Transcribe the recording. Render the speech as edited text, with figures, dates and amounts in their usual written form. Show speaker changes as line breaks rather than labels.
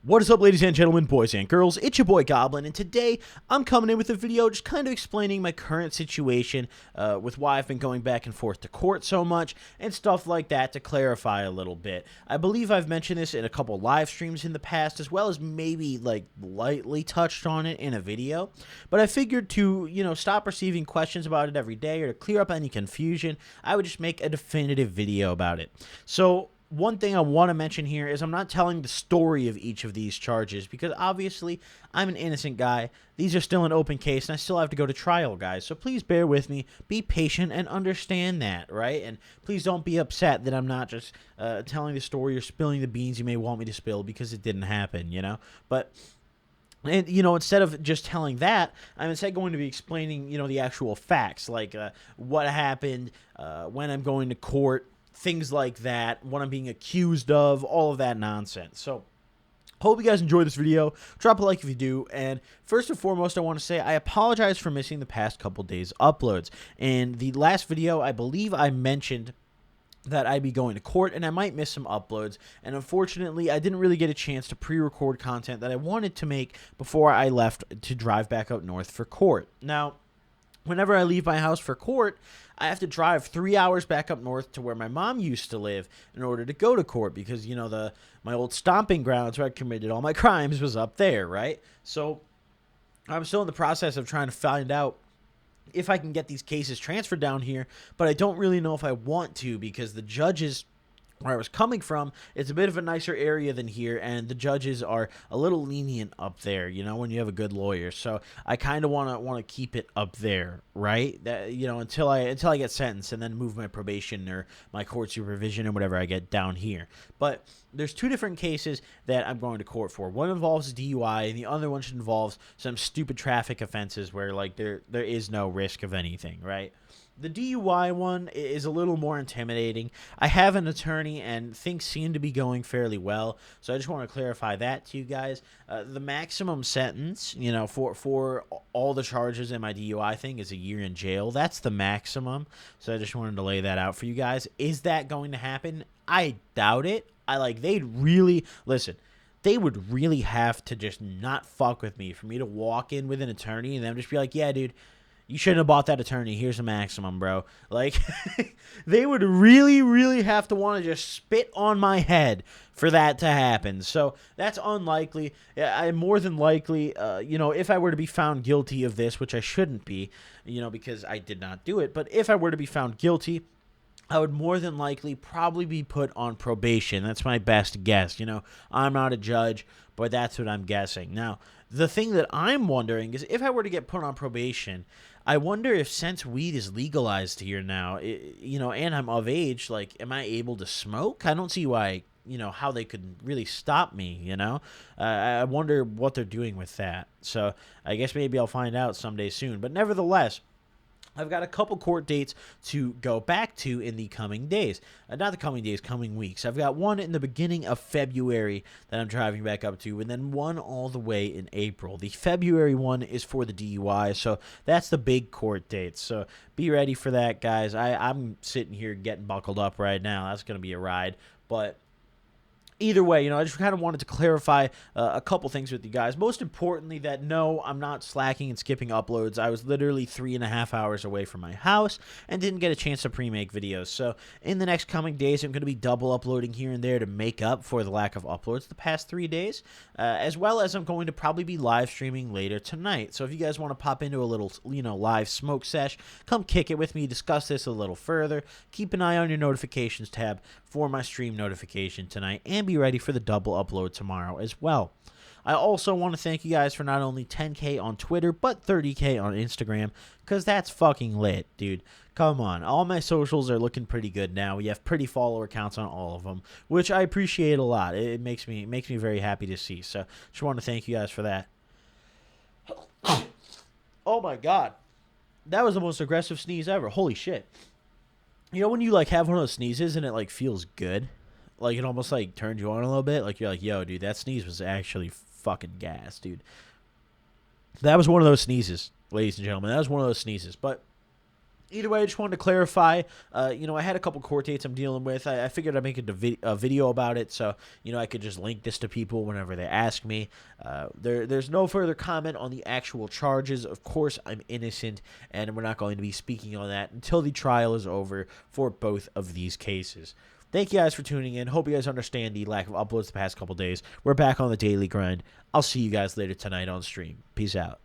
What is up, ladies and gentlemen, boys and girls? It's your boy Goblin, and today I'm coming in with a video just kind of explaining my current situation with why I've been going back and forth to court so much and stuff like that to clarify a little bit. I believe I've mentioned this in a couple live streams in the past, as well as maybe like lightly touched on it in a video, but I figured to, stop receiving questions about it every day or to clear up any confusion, I would just make a definitive video about it. So one thing I want to mention here is I'm not telling the story of each of these charges because obviously I'm an innocent guy. These are still an open case and I still have to go to trial, guys. So please bear with me, be patient, and understand that, right? And please don't be upset that I'm not just telling the story or spilling the beans you may want me to spill because it didn't happen, But instead of just telling that, I'm instead going to be explaining, the actual facts, like what happened, when I'm going to court, things like that, what I'm being accused of, all of that nonsense. So hope you guys enjoy this video. Drop a like if you do. And first and foremost, I want to say I apologize for missing the past couple days uploads. In the last video, I believe I mentioned that I'd be going to court and I might miss some uploads, and unfortunately I didn't really get a chance to pre-record content that I wanted to make before I left to drive back up north for court. Now, whenever I leave my house for court, I have to drive 3 hours back up north to where my mom used to live in order to go to court because, my old stomping grounds where I committed all my crimes was up there, right? So I'm still in the process of trying to find out if I can get these cases transferred down here, but I don't really know if I want to because the judges where I was coming from, it's a bit of a nicer area than here, and the judges are a little lenient up there, when you have a good lawyer. So I kind of want to keep it up there, right? That, until I get sentenced and then move my probation or my court supervision and whatever I get down here. But there's two different cases that I'm going to court for. One involves DUI, and the other one involves some stupid traffic offenses where there is no risk of anything, right? The DUI one is a little more intimidating. I have an attorney, and things seem to be going fairly well, so I just want to clarify that to you guys. The maximum sentence, for all the charges in my DUI thing is a year in jail. That's the maximum, so I just wanted to lay that out for you guys. Is that going to happen? I doubt it. They'd really, listen, they would really have to just not fuck with me for me to walk in with an attorney and them just be like, yeah, dude, you shouldn't have bought that attorney. Here's a maximum, bro. They would really, really have to want to just spit on my head for that to happen. So that's unlikely. I more than likely, if I were to be found guilty of this, which I shouldn't be, because I did not do it. But if I were to be found guilty, I would more than likely probably be put on probation. That's my best guess. I'm not a judge, but that's what I'm guessing. Now, the thing that I'm wondering is if I were to get put on probation, I wonder if since weed is legalized here now, and I'm of age, am I able to smoke? I don't see why, how they could really stop me, I wonder what they're doing with that. So I guess maybe I'll find out someday soon. But nevertheless, I've got a couple court dates to go back to in the coming days. Not the coming days, coming weeks. I've got one in the beginning of February that I'm driving back up to, and then one all the way in April. The February one is for the DUI, so that's the big court date. So be ready for that, guys. I'm sitting here getting buckled up right now. That's going to be a ride, but either way, I just kind of wanted to clarify a couple things with you guys. Most importantly, that no, I'm not slacking and skipping uploads. I was literally 3.5 hours away from my house and didn't get a chance to pre-make videos. So in the next coming days, I'm going to be double uploading here and there to make up for the lack of uploads the past 3 days, as well as I'm going to probably be live streaming later tonight. So if you guys want to pop into a little, live smoke sesh, come kick it with me, discuss this a little further. Keep an eye on your notifications tab for my stream notification tonight, and be ready for the double upload tomorrow as well. I also want to thank you guys for not only 10K on Twitter, but 30K on Instagram, because that's fucking lit, dude. Come on. All my socials are looking pretty good now. We have pretty follower counts on all of them, which I appreciate a lot. It makes me very happy to see. So just want to thank you guys for that. Oh my god. That was the most aggressive sneeze ever. Holy shit. When you have one of those sneezes and it feels good? It almost turns you on a little bit. You're like, yo, dude, that sneeze was actually fucking gas, dude. That was one of those sneezes, ladies and gentlemen. That was one of those sneezes. But Either way, I just wanted to clarify. I had a couple court dates I'm dealing with. I figured I'd make a video about it, so I could just link this to people whenever they ask me. There's no further comment on the actual charges. Of course, I'm innocent, and we're not going to be speaking on that until the trial is over for both of these cases. Thank you guys for tuning in. Hope you guys understand the lack of uploads the past couple days. We're back on the daily grind. I'll see you guys later tonight on stream. Peace out.